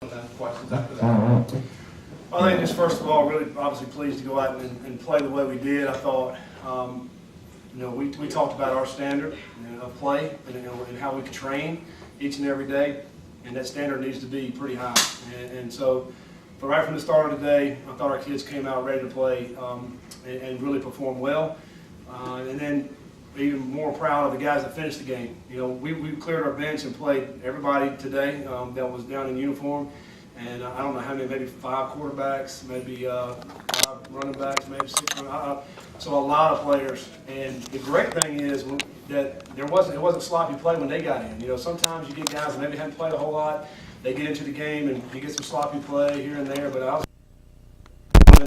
Questions after that? I think just first of all, really obviously pleased to go out and play the way we did. I thought, we talked about our standard of play and how we could train each and every day, and that standard needs to be pretty high. And so, right from the start of the day, I thought our kids came out ready to play and really performed well. And then even more proud of the guys that finished the game. We cleared our bench and played everybody today that was down in uniform. And I don't know how many, maybe 5 quarterbacks, maybe 5 running backs, maybe 6 so a lot of players. And the great thing is that it wasn't sloppy play when they got in. Sometimes you get guys that maybe haven't played a whole lot, they get into the game and you get some sloppy play here and there, but I was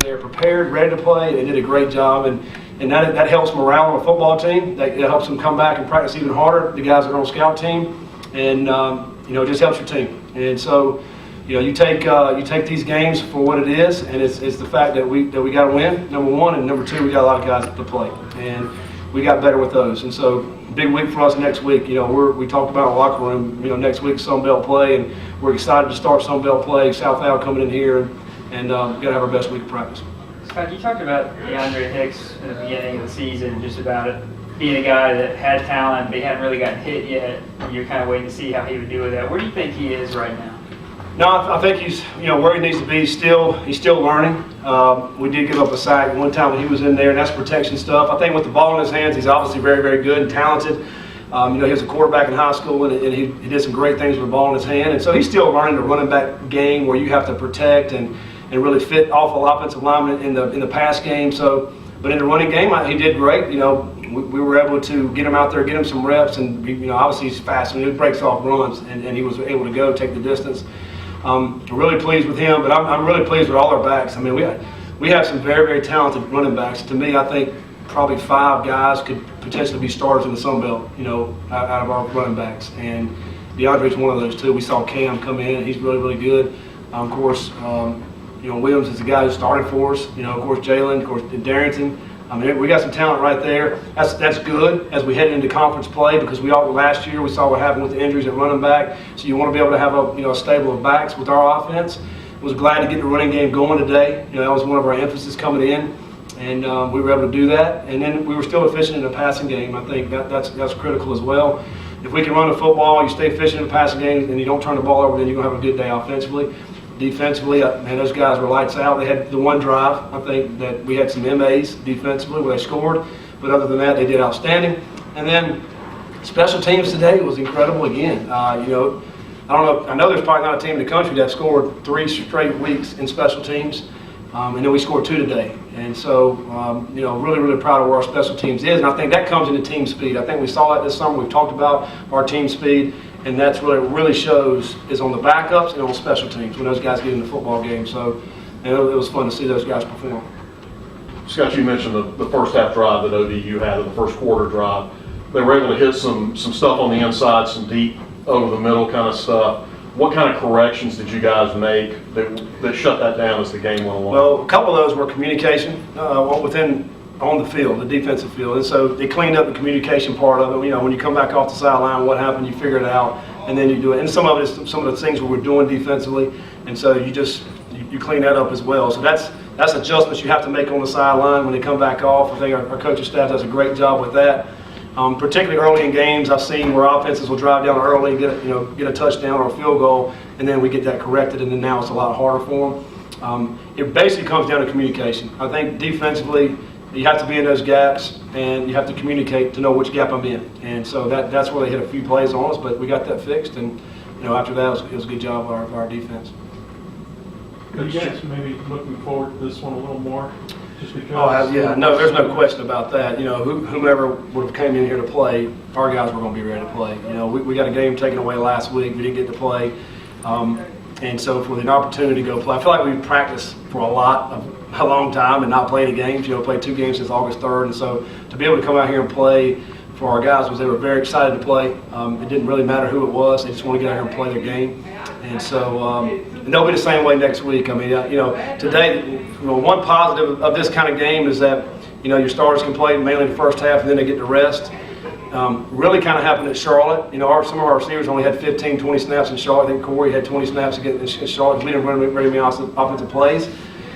they're prepared, ready to play. They did a great job, and that helps morale on a football team. It helps them come back and practice even harder, the guys that are on scout team, and it just helps your team. And so, you take these games for what it is, and it's the fact that we got to win, number one, and number two, we got a lot of guys to play, and we got better with those. And so, big week for us next week. We talked about our locker room. Next week Sun Belt play, and we're excited to start Sun Belt play. South Al coming in here, and got to have our best week of practice. Scott, you talked about DeAndre Hicks at the beginning of the season, just about it being a guy that had talent, but he hadn't really gotten hit yet. You're kind of waiting to see how he would do with that. Where do you think he is right now? No, I think he's where he needs to be. He's still learning. We did give up a sack one time when he was in there, and that's protection stuff. I think with the ball in his hands, he's obviously very, very good and talented. He was a quarterback in high school, and he did some great things with the ball in his hand. And so he's still learning the running back game where you have to protect and really fit awful offensive linemen in the pass game. So, but in the running game, he did great. We were able to get him out there, get him some reps, and obviously he's fast and he breaks off runs, and he was able to go take the distance. Really pleased with him, but I'm really pleased with all our backs. I mean, we have some very, very talented running backs. To me, I think probably 5 guys could potentially be starters in the Sun Belt, out of our running backs. And DeAndre's one of those too. We saw Cam come in; he's really, really good. Of course, Williams is the guy who started for us. Of course, Jalen, of course, Darrington. I mean, we got some talent right there. That's good as we head into conference play, because last year we saw what happened with the injuries at running back. So you want to be able to have a stable of backs with our offense. Was glad to get the running game going today. That was one of our emphasis coming in, and we were able to do that. And then we were still efficient in the passing game. I think that's critical as well. If we can run the football, you stay efficient in the passing game, and you don't turn the ball over, then you're gonna have a good day offensively. Defensively, those guys were lights out. They had the one drive, I think, that we had some MAs defensively where they scored. But other than that, they did outstanding. And then special teams today was incredible again. I don't know. I know there's probably not a team in the country that scored 3 straight weeks in special teams. And then we scored 2 today. And so, really, really proud of where our special teams is. And I think that comes into team speed. I think we saw that this summer. We've talked about our team speed. And that's what it really shows is on the backups and on special teams when those guys get in the football game. So it was fun to see those guys perform. Scott, you mentioned the first half drive that ODU had, or the first quarter drive. They were able to hit some stuff on the inside, some deep over the middle kind of stuff. What kind of corrections did you guys make that shut that down as the game went along? Well, a couple of those were communication on the field, the defensive field. And so they cleaned up the communication part of it. When you come back off the sideline, what happened, you figure it out, and then you do it. And some of the things we were doing defensively, and so you clean that up as well. So that's adjustments you have to make on the sideline when they come back off. I think our coaching staff does a great job with that. Particularly early in games, I've seen where offenses will drive down early, get a touchdown or a field goal, and then we get that corrected, and then now it's a lot harder for them. It basically comes down to communication. I think defensively, you have to be in those gaps, and you have to communicate to know which gap I'm in. And so that's where they hit a few plays on us, but we got that fixed, and after that it was a good job of our defense. Are you guys maybe looking forward to this one a little more? Just because no, there's no question about that. Whomever would have came in here to play, our guys were going to be ready to play. We got a game taken away last week. We didn't get to play. And so for the opportunity to go play, I feel like we've practiced for a long time and not played any games. Played 2 games since August 3rd. And so to be able to come out here and play for our guys they were very excited to play. It didn't really matter who it was. They just want to get out here and play their game. And so and they'll be the same way next week. I mean, today, one positive of this kind of game is that, your starters can play mainly the first half and then they get the rest. Really kind of happened at Charlotte. You know, some of our receivers only had 15, 20 snaps in Charlotte. I think Corey had 20 snaps in Charlotte. We didn't run very many offensive plays.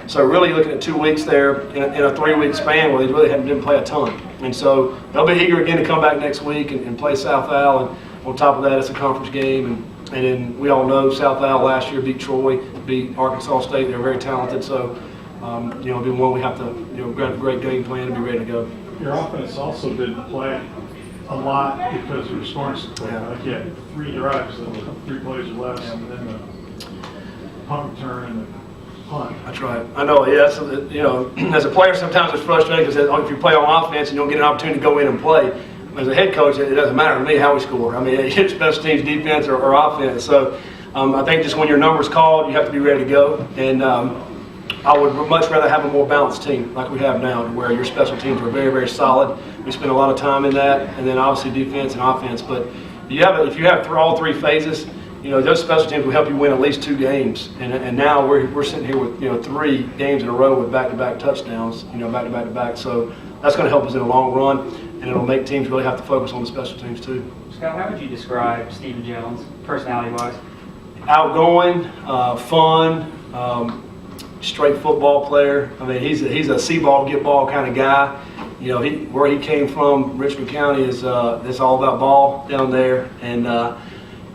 So really looking at 2 weeks there in a 3-week span where they really didn't play a ton. And so they'll be eager again to come back next week and play South Al. And on top of that, it's a conference game. And then we all know South Al last year beat Troy, beat Arkansas State. They're very talented. So, you know, it'll be one we have to, you know, grab a great game plan and be ready to go. Your offense also didn't play a lot because of your scoring support. Yeah. Like you had 3 drives, 3 plays or less, and then the punt return and the punt. That's right. I know, yeah. So, you know, as a player, sometimes it's frustrating because if you play on offense and you don't get an opportunity to go in and play, as a head coach, it doesn't matter to me how we score. I mean, it's special teams, defense, or offense. So I think just when your number's called, you have to be ready to go. And I would much rather have a more balanced team like we have now, where your special teams are very, very solid. We spend a lot of time in that, and then obviously defense and offense. But if you have all 3 phases, you know, those special teams will help you win at least 2 games. And now we're sitting here with, you know, 3 games in a row with back-to-back touchdowns, you know, back-to-back. So that's going to help us in the long run, and it'll make teams really have to focus on the special teams too. Scott, how would you describe Stephen Jones, personality-wise? Outgoing, fun, straight football player. I mean, he's a see ball, get ball kind of guy. You know, where he came from, Richmond County, is it's all about ball down there. And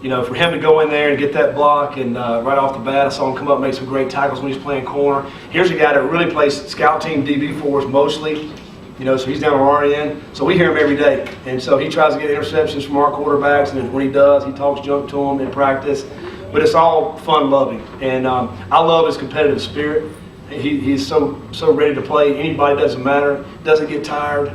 you know, for him to go in there and get that block, and right off the bat, I saw him come up and make some great tackles when he's playing corner. Here's a guy that really plays scout team DB for us mostly. You know, so he's down on our end. So we hear him every day. And so he tries to get interceptions from our quarterbacks, and when he does, he talks junk to them in practice. But it's all fun-loving. And I love his competitive spirit. He's so ready to play. Anybody, doesn't matter, doesn't get tired.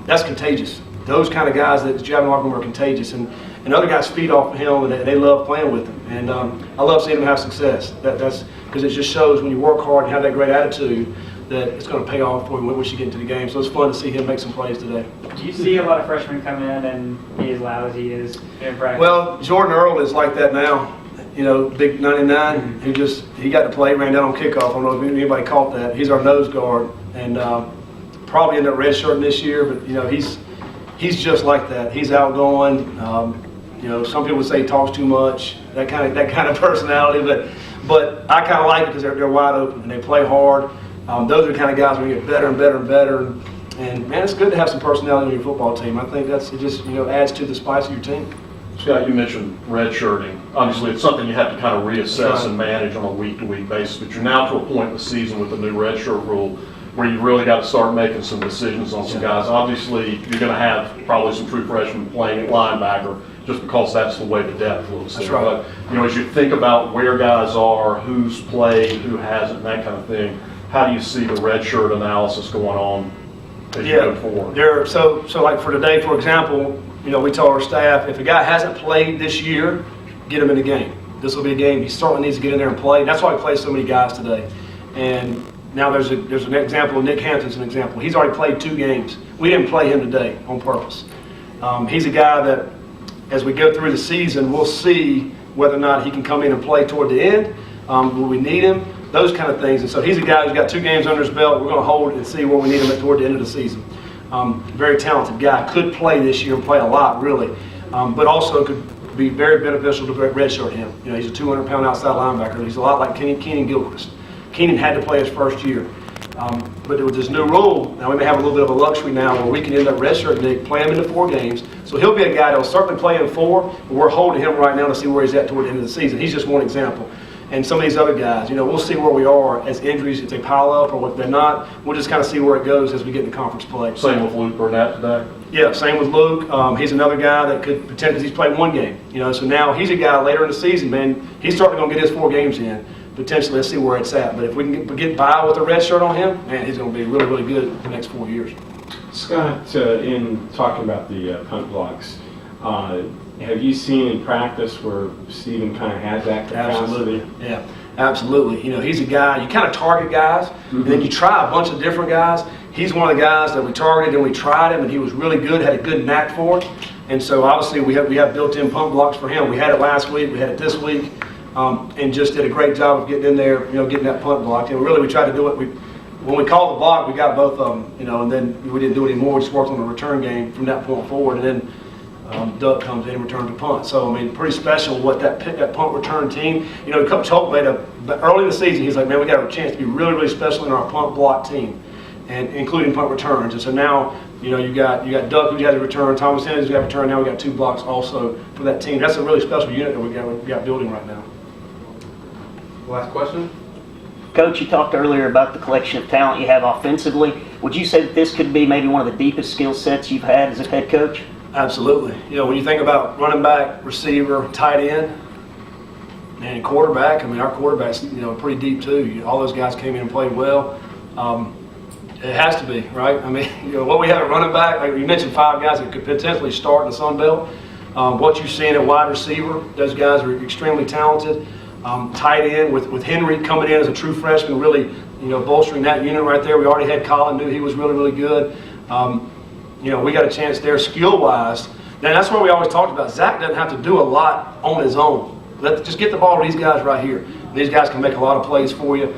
That's contagious. Those kind of guys that you have in the locker room are contagious. And other guys feed off of him, and they love playing with him. And I love seeing him have success. That's because it just shows when you work hard and have that great attitude, that it's going to pay off for you once you get into the game. So it's fun to see him make some plays today. Do you see a lot of freshmen come in and be as loud as he is in practice? Well, Jordan Earl is like that now. You know, big 99. He got to play, ran down on kickoff. I don't know if anybody caught that. He's our nose guard, and probably ended up redshirting this year. But you know, he's just like that. He's outgoing. You know, some people say he talks too much. That kind of personality. But I kind of like it because they're wide open and they play hard. Those are the kind of guys who get better and better and better. And man, it's good to have some personality on your football team. I think it just, you know, adds to the spice of your team. Scott, you mentioned redshirting. Obviously, it's something you have to kind of reassess and manage on a week-to-week basis. But you're now to a point in the season with the new redshirt rule where you've really got to start making some decisions on some guys. Obviously, you're going to have probably some true freshmen playing at linebacker just because that's the way the depth looks. That's right. But, you know, as you think about where guys are, who's played, who hasn't, and that kind of thing, how do you see the redshirt analysis going on as you go forward? So like for today, for example, you know, we told our staff, if a guy hasn't played this year, get him in the game. This will be a game he certainly needs to get in there and play. That's why we play so many guys today. And now there's an example of Nick Hampton's an example. He's already played 2 games. We didn't play him today on purpose. He's a guy that, as we go through the season, we'll see whether or not he can come in and play toward the end. Will we need him? Those kind of things. And so he's a guy who's got 2 games under his belt. We're going to hold and see where we need him toward the end of the season. Very talented guy. Could play this year and play a lot, really. But also could be very beneficial to redshirt him. You know, he's a 200-pound outside linebacker. He's a lot like Keenan Gilchrist. Keenan had to play his first year. But with this new rule, now we may have a little bit of a luxury now where we can end up redshirting Nick, play him into 4 games. So he'll be a guy that will certainly play in 4, but we're holding him right now to see where he's at toward the end of the season. He's just one example. And some of these other guys, you know, we'll see where we are as injuries, if they pile up or if they're not. We'll just kind of see where it goes as we get into conference play. Same with Luke Burnett today? Yeah, same with Luke. He's another guy that could potentially, he's played 1 game. You know, so now he's a guy later in the season, man, he's starting to get his 4 games in. Potentially, let's see where it's at. But if we can get by with a red shirt on him, man, he's going to be really, really good the next 4 years. Scott, in talking about the punt blocks, have you seen in practice where Stephen kind of has that capacity? Absolutely, yeah, absolutely. You know, he's a guy, you kind of target guys, and then you try a bunch of different guys. He's one of the guys that we targeted and we tried him, and he was really good, had a good knack for it. And so obviously we have built-in punt blocks for him. We had it last week, we had it this week, and just did a great job of getting in there, you know, getting that punt blocked. And really we tried to do it. When we called the block, we got both of them, you know, and then we didn't do it anymore. We just worked on the return game from that point forward. And then Duck comes in and returns a punt. So, I mean, pretty special what that punt return team. You know, Coach Holt made early in the season, he's like, man, we got a chance to be really, really special in our punt block team, and including punt returns. And so now, you know, you got Duck who's got to return, Thomas Henry's got to return. Now we got 2 blocks also for that team. That's a really special unit that we got building right now. Last question? Coach, you talked earlier about the collection of talent you have offensively. Would you say that this could be maybe one of the deepest skill sets you've had as a head coach? Absolutely. You know, when you think about running back, receiver, tight end, and quarterback, I mean, our quarterback's, you know, pretty deep too. All those guys came in and played well. It has to be, right? I mean, you know, what we have at running back, like you mentioned 5 guys that could potentially start in the Sun Belt. What you're seeing at wide receiver, those guys are extremely talented. Tight end with Henry coming in as a true freshman, really, you know, bolstering that unit right there. We already had Colin, knew he was really, really good. You know, we got a chance there skill-wise. Now, that's where we always talked about. Zach doesn't have to do a lot on his own. Just get the ball to these guys right here. These guys can make a lot of plays for you.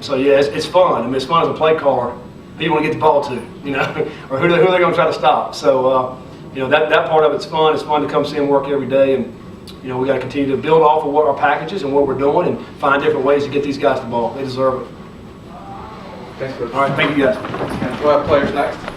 So, yeah, it's fun. I mean, it's fun as a play caller. Who you want to get the ball to, you know, or who they're going to try to stop. So, you know, that part of it's fun. It's fun to come see them work every day. And, you know, we got to continue to build off of what our packages and what we're doing and find different ways to get these guys the ball. They deserve it. Thanks, Coach. All right, thank you guys. We'll have players next.